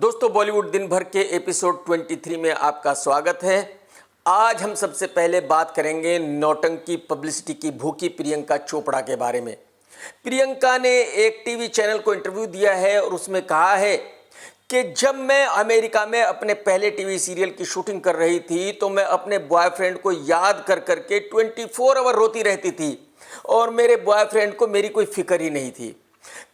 दोस्तों बॉलीवुड दिन भर के एपिसोड 23 में आपका स्वागत है। आज हम सबसे पहले बात करेंगे नौटंकी पब्लिसिटी की भूखी प्रियंका चोपड़ा के बारे में। प्रियंका ने एक टीवी चैनल को इंटरव्यू दिया है और उसमें कहा है कि जब मैं अमेरिका में अपने पहले टीवी सीरियल की शूटिंग कर रही थी तो मैं अपने बॉयफ्रेंड को याद कर करके 24 आवर रोती रहती थी और मेरे बॉयफ्रेंड को मेरी कोई फिक्र ही नहीं थी।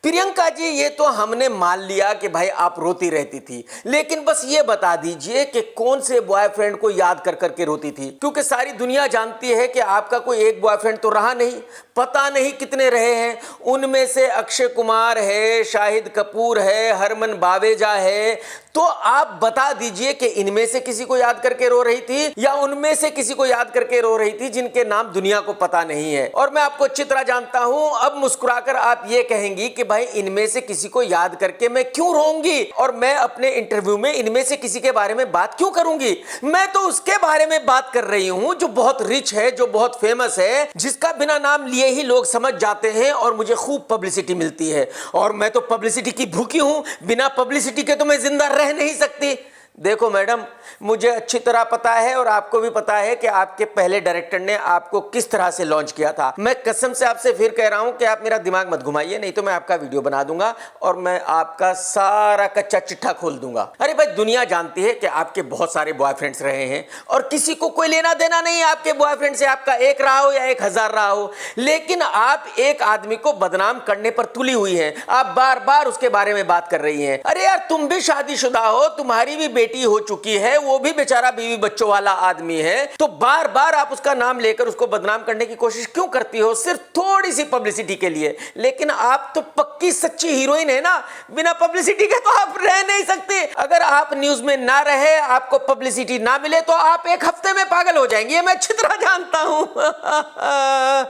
प्रियंका जी, ये तो हमने मान लिया कि भाई आप रोती रहती थी, लेकिन बस ये बता दीजिए कि कौन से बॉयफ्रेंड को याद कर करके रोती थी, क्योंकि सारी दुनिया जानती है कि आपका कोई एक बॉयफ्रेंड तो रहा नहीं, पता नहीं कितने रहे हैं। उनमें से अक्षय कुमार है, शाहिद कपूर है, हरमन बावेजा है। तो आप बता दीजिए कि इनमें से किसी को याद करके रो रही थी या उनमें से किसी को याद करके रो रही थी जिनके नाम दुनिया को पता नहीं है। और मैं आपको अच्छी तरह जानता हूं, अब मुस्कुराकर आप ये कहेंगी कि भाई इनमें से किसी को याद करके मैं क्यों रोऊंगी और मैं अपने इंटरव्यू में इनमें से किसी के बारे में बात क्यों करूंगी। मैं तो उसके बारे में बात कर रही हूं जो बहुत रिच है, जो बहुत फेमस है, जिसका बिना नाम लिए ही लोग समझ जाते हैं और मुझे खूब पब्लिसिटी मिलती है। और मैं तो पब्लिसिटी की भूखी हूं, बिना पब्लिसिटी के तो मैं जिंदा रह नहीं सकती। देखो मैडम, मुझे अच्छी तरह पता है और आपको भी पता है कि आपके पहले डायरेक्टर ने आपको किस तरह से लॉन्च किया था। मैं कसम से आपसे फिर कह रहा हूं कि आप मेरा दिमाग मत घुमाइए, नहीं तो मैं आपका वीडियो बना दूंगा और मैं आपका सारा कच्चा चिट्ठा खोल दूंगा। अरे भाई, दुनिया जानती है कि आपके बहुत सारे बॉयफ्रेंड्स रहे हैं और किसी को कोई लेना देना नहीं है आपके बॉयफ्रेंड से, आपका एक रहा हो या 1000 रहा हो। लेकिन आप एक आदमी को बदनाम करने पर तुली हुई हैं, आप बार बार उसके बारे में बात कर रही हैं। अरे यार, तुम भी शादीशुदा हो, तुम्हारी भी बेटी हो चुकी है, वो भी बेचारा बीवी बच्चों वाला आदमी है, तो बार बार आप उसका नाम लेकर उसको बदनाम करने की कोशिश क्यों करती हो, सिर्फ थोड़ी सी पब्लिसिटी के लिए। लेकिन आप तो पक्की सच्ची हीरोइन है ना, बिना पब्लिसिटी के तो आप रह नहीं सकते। अगर आप न्यूज में ना रहे, आपको पब्लिसिटी ना मिले तो आप एक हफ्ते में पागल हो जाएंगे, ये मैं अच्छी तरह जानता हूं।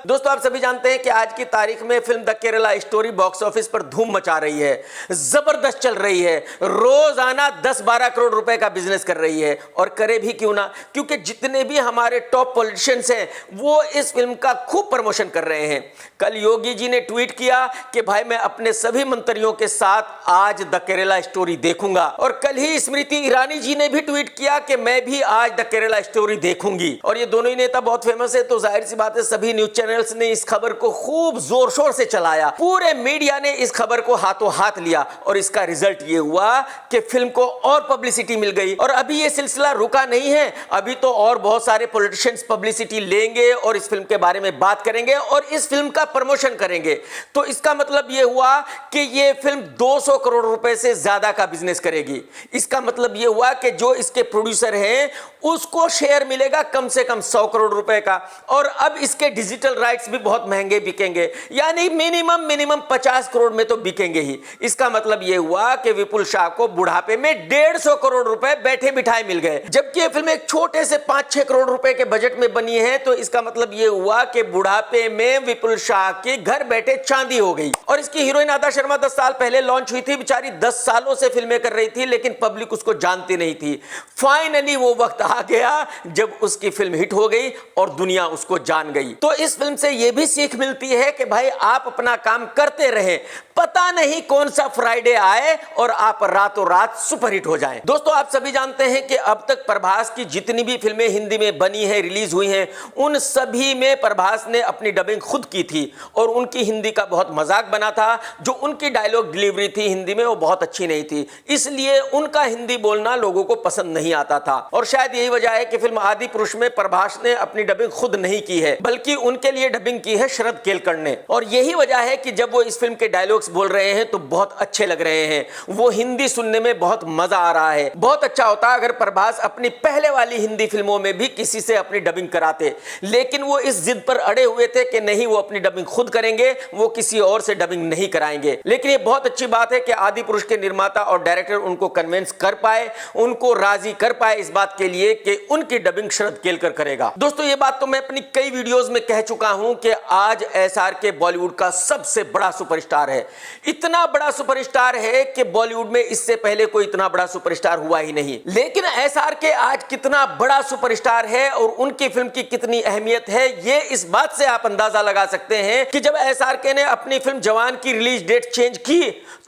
दोस्तों, आप सभी जानते हैं कि आज की तारीख में film the Kerala story box office पर धूम मचा रही है, जबरदस्त चल रही है, रोजाना 10-12 करोड़ रुपए का बिजनेस कर रही है। और करे भी क्यों ना, क्योंकि जितने भी हमारे टॉप पॉलिटिशियंस हैं वो इस फिल्म का खूब प्रमोशन कर रहे हैं। कल योगी जी ने ट्वीट किया कि भाई मैं अपने सभी मंत्रियों के साथ आज द केरला स्टोरी देखूंगा, और कल ही स्मृति ईरानी जी ने भी ट्वीट किया कि मैं भी आज द केरला स्टोरी देखूंगी। और ये दोनों ही नेता बहुत फेमस है, तो जाहिर सी बात है सभी न्यूज चैनल्स ने इस खबर को खूब जोर शोर से चलाया, पूरे मीडिया ने इस खबर को हाथों हाथ लिया और इसका रिजल्ट ये हुआ कि फिल्म को और पब्लिसिटी मिल गई। और अभी ये सिलसिला रुका नहीं है, अभी तो और बहुत सारे पॉलिटिशियंस पब्लिसिटी लेंगे और इस फिल्म के बारे में बात करेंगे और इस फिल्म का प्रमोशन करेंगे। तो इसका मतलब ये हुआ कि ये फिल्म 200 करोड़ रुपए से ज्यादा का बिजनेस करेगी। इसका मतलब ये हुआ कि जो इसके प्रोड्यूसर हैं उसको शेयर मिलेगा कम से कम 100 करोड़ रुपए का। और अब इसके डिजिटल राइट्स भी बहुत महंगे बिकेंगे, यानी मिनिमम 50 करोड़ में तो बिकेंगे ही। इसका मतलब ये हुआ कि विपुल शाह को बुढ़ापे में 150 करोड़ रुपए बैठे बिठाए मिल गए, जबकि ये फिल्म एक छोटे से 5-6 करोड़ रुपए के बजट में बनी है। तो इसका मतलब ये हुआ कि बुढ़ापे में विपुल शाह की घर बैठे चांदी हो गई। और इसकी हीरोइन आदा शर्मा 10 साल पहले लॉन्च हुई थी, बेचारी 10 सालों से फिल्में कर रही थी लेकिन पब्लिक उसको जानती नहीं थी। फाइनली वो वक्त आ गया जब उसकी फिल्म हिट हो गई और दुनिया उसको जान गई। तो इस फिल्म से यह भी सीख मिलती है कि भाई आप अपना काम करते रहे, पता नहीं कौन सा फ्राइडे आए और आप रातों रात सुपरहिट हो जाएं। दोस्तों, आप सभी जानते हैं कि अब तक प्रभास की जितनी भी फिल्में हिंदी में बनी है, रिलीज हुई हैं, उन सभी में प्रभास ने अपनी डबिंग खुद की थी और उनकी हिंदी का बहुत मजाक बना था। जो उनकी डायलॉग डिलीवरी थी हिंदी में वो बहुत अच्छी नहीं थी, इसलिए उनका हिंदी बोलना लोगों को पसंद नहीं आता था। और शायद यही वजह है कि फिल्म आदि पुरुष में प्रभास ने अपनी डबिंग खुद नहीं की है, बल्कि उनके लिए डबिंग की है शरद केलकर ने। और यही वजह है कि जब वो इस फिल्म के डायलॉग्स बोल रहे हैं तो बहुत अच्छे लग रहे हैं, वो हिंदी सुनने में बहुत मजा आ रहा है। बहुत अच्छा होता अगर प्रभास अपनी पहले वाली हिंदी फिल्मों में भी किसी से अपनी डबिंग कराते, लेकिन वो इस जिद पर अड़े हुए थे कि नहीं, वो अपनी डबिंग खुद करेंगे, वो किसी और से डबिंग नहीं कराएंगे। लेकिन ये बहुत अच्छी बात है कि आदि पुरुष के निर्माता और डायरेक्टर उनको कन्विंस कर पाए, उनको राजी कर पाए इस बात के लिए कि उनकी डबिंग शरद केलकर करेगा। दोस्तों, ये बात तो मैं अपनी कई वीडियोस में कह चुका हूं कि आज SRK बॉलीवुड का सबसे बड़ा सुपरस्टार है। इतना बड़ा सुपरस्टार है कि बॉलीवुड में इससे पहले कोई इतना बड़ा सुपरस्टार हुआ ही नहीं। लेकिन SRK आज कितना बड़ा सुपरस्टार है और उनकी फिल्म की कितनी अहमियत है, ये इस बात से आप अंदाजा लगा सकते हैं कि जब SRK ने अपनी फिल्म जवान की रिलीज डेट चेंज की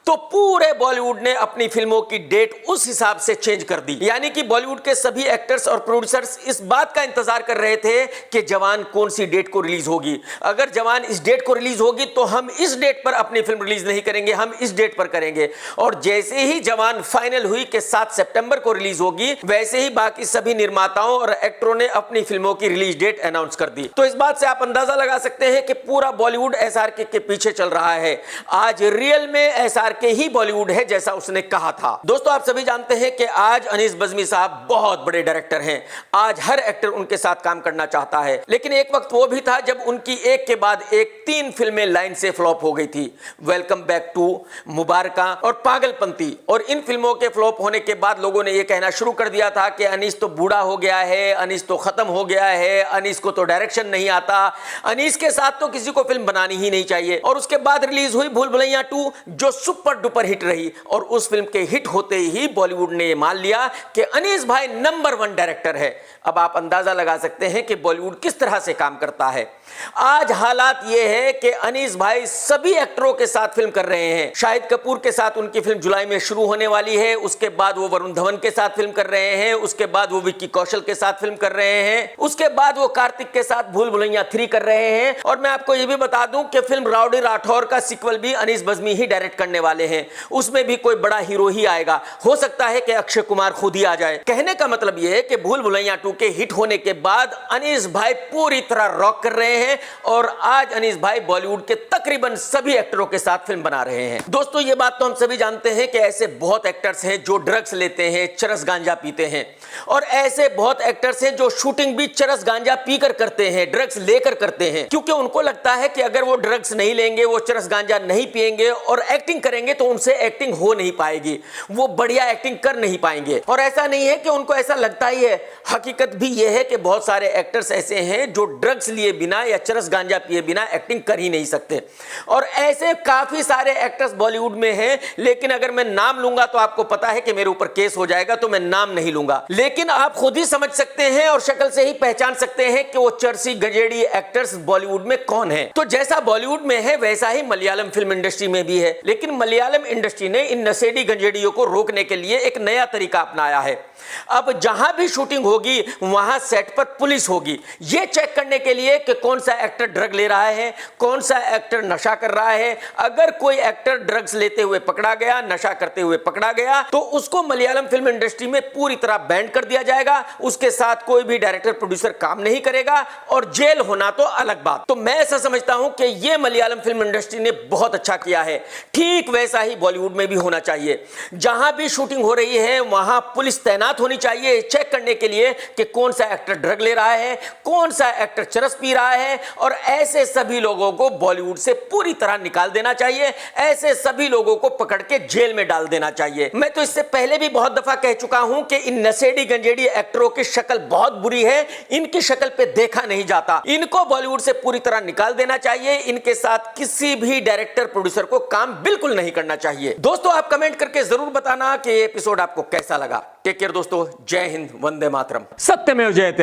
तो पूरे बॉलीवुड ने अपनी फिल्मों की डेट उस हिसाब से चेंज कर दी। यानी कि बॉलीवुड के सभी एक्टर्स और प्रोड्यूसर्स इस बात का इंतजार कर रहे थे कि जवान कौन सी डेट को रिलीज होगी। अगर जवान इस डेट को रिलीज होगी तो हम इस डेट पर अपनी फिल्म रिलीज नहीं करेंगे, हम इस डेट पर करेंगे। और जैसे ही जवान फाइनल हुई कि 7 सितंबर को रिलीज होगी, वैसे ही बाकी सभी निर्माताओं और एक्टरों ने अपनी फिल्मों की रिलीज डेट अनाउंस कर दी। तो इस बात से आप अंदाजा लगा सकते हैं कि पूरा बॉलीवुड एसआरके के पीछे चल रहा है। आज रियल में एसआरके ही बॉलीवुड है जैसा उसने कहा था। दोस्तों, आप सभी जानते हैं कि आज अनीस बज़्मी साहब बहुत बड़े डायरेक्टर हैं। आज हर एक्टर उनके साथ काम करना चाहता है, लेकिन एक वक्त वो भी था जब उनकी एक के बाद एक 3 फिल्में लाइन से फ्लॉप हो गई थी। वेलकम बैक टू, मुबारका और पागलपंती। और इन फिल्मों के फ्लॉप होने के बाद लोगों ने यह कहना शुरू कर दिया था कि अनीस तो बूढ़ा हो गया है, अनीस तो खत्म हो गया है, अनीस को तो डायरेक्शन नहीं आता, अनीस के साथ तो किसी को फिल्म बनानी ही नहीं चाहिए। और उसके बाद रिलीज हुई भूल भुलैया 2, जो सुपर डुपर हिट रही। और उस फिल्म के हिट होते ही बॉलीवुड ने मान लिया कि अनीस भाई नंबर 1 डायरेक्टर है। अब आप अंदाजा लगा सकते हैं कि बॉलीवुड किस तरह से काम करता है। आज हालात यह है कि अनीस भाई सभी एक्टरों के साथ फिल्म कर रहे हैं। शाहिद कपूर के साथ उनकी फिल्म जुलाई में शुरू होने वाली है, उसके बाद वो वरुण धवन के साथ फिल्म कर रहे हैं, उसके बाद वो विक्की कौशल के साथ फिल्म कर रहे हैं, उसके बाद वो कार्तिक के साथ भूल भुलैया 3 कर रहे हैं। और मैं आपको यह भी बता दूं कि फिल्म राउडी राठौर का सीक्वल भी अनीस बज़्मी ही डायरेक्ट करने वाले हैं। उसमें भी कोई बड़ा हीरो ही आएगा, हो सकता है कि अक्षय कुमार खुद ही आ जाए। कहने का मतलब यह है कि भूल भुलैया 2 के हिट होने के बाद अनीस भाई पूरी तरह रॉक कर रहे हैं और आज अनीस भाई बॉलीवुड के तकरीबन सभी एक्टरों के साथ फिल्म बना रहे हैं। दोस्तों, ये बात तो हम सभी जानते हैं कि ऐसे बहुत एक्टर्स हैं जो ड्रग्स लेते हैं, चरस गांजा पीते हैं। और ऐसे बहुत एक्टर्स हैं जो शूटिंग भी चरस गांजा पीकर करते हैं, ड्रग्स लेकर करते हैं, क्योंकि उनको लगता है कि अगर वो ड्रग्स नहीं लेंगे, वो चरस गांजा नहीं पिएंगे और एक्टिंग करेंगे तो उनसे एक्टिंग हो नहीं पाएगी, वो बढ़िया एक्टिंग कर नहीं पाएंगे। और ऐसा नहीं है कि उनको ऐसा लगता ही है, हकीकत भी यह है कि बहुत सारे एक्टर्स ऐसे हैं जो ड्रग्स लिए बिना या चरस गांजा पिए बिना एक्टिंग कर ही नहीं सकते। और ऐसे काफी सारे एक्टर्स बॉलीवुड में हैं, लेकिन अगर मैं नाम लूंगा तो आपको पता है कि मेरे ऊपर केस हो जाएगा, तो मैं नाम नहीं लूंगा। लेकिन आप खुद ही समझ सकते हैं और शक्ल से ही पहचान सकते हैं कि वो चरसी गजेड़ी एक्टर्स बॉलीवुड में कौन है। तो जैसा बॉलीवुड में है वैसा ही मलयालम फिल्म इंडस्ट्री में भी है। लेकिन मलयालम इंडस्ट्री ने इन नशेड़ी गंजेड़ियों को रोकने के लिए एक नया तरीका अपनाया है। अब जहां भी शूटिंग होगी वहां सेट पर पुलिस होगी, यह चेक करने के लिए कि कौन सा एक्टर ड्रग ले रहा है, कौन सा एक्टर नशा कर रहा है। अगर कोई एक्टर ड्रग्स लेते हुए पकड़ा गया, नशा करते हुए पकड़ा गया, तो उसको मलयालम फिल्म इंडस्ट्री में पूरी तरह बैन कर दिया जाएगा। उसके साथ कोई भी डायरेक्टर प्रोड्यूसर काम नहीं करेगा और जेल होना तो अलग बात। तो मैं ऐसा समझता हूं कि यह मलयालम फिल्म इंडस्ट्री ने बहुत अच्छा किया है। ठीक वैसा ही बॉलीवुड में भी होना चाहिए। जहां भी शूटिंग हो रही है वहां पुलिस तैनात होनी चाहिए चेक करने के लिए कि कौन सा एक्टर ड्रग ले रहा है, कौन सा एक्टर चरस पी रहा है। और ऐसे सभी लोगों को बॉलीवुड से पूरी तरह निकाल देना चाहिए, ऐसे सभी लोगों को पकड़ के जेल में डाल देना चाहिए। मैं तो इससे पहले भी बहुत दफा कह चुका हूं कि इन नशेड़ी गंजेड़ी एक्टरों की शक्ल बहुत बुरी है, इनकी शक्ल पे देखा नहीं जाता। इनको बॉलीवुड से पूरी तरह निकाल देना चाहिए। इनके साथ किसी भी डायरेक्टर प्रोड्यूसर को काम बिल्कुल नहीं करना चाहिए। दोस्तों, आप कमेंट करके जरूर बताना कि ये एपिसोड आपको कैसा लगा। टेक केयर दोस्तों, जय हिंद, वंदे मातरम, सत्यमेव जयते।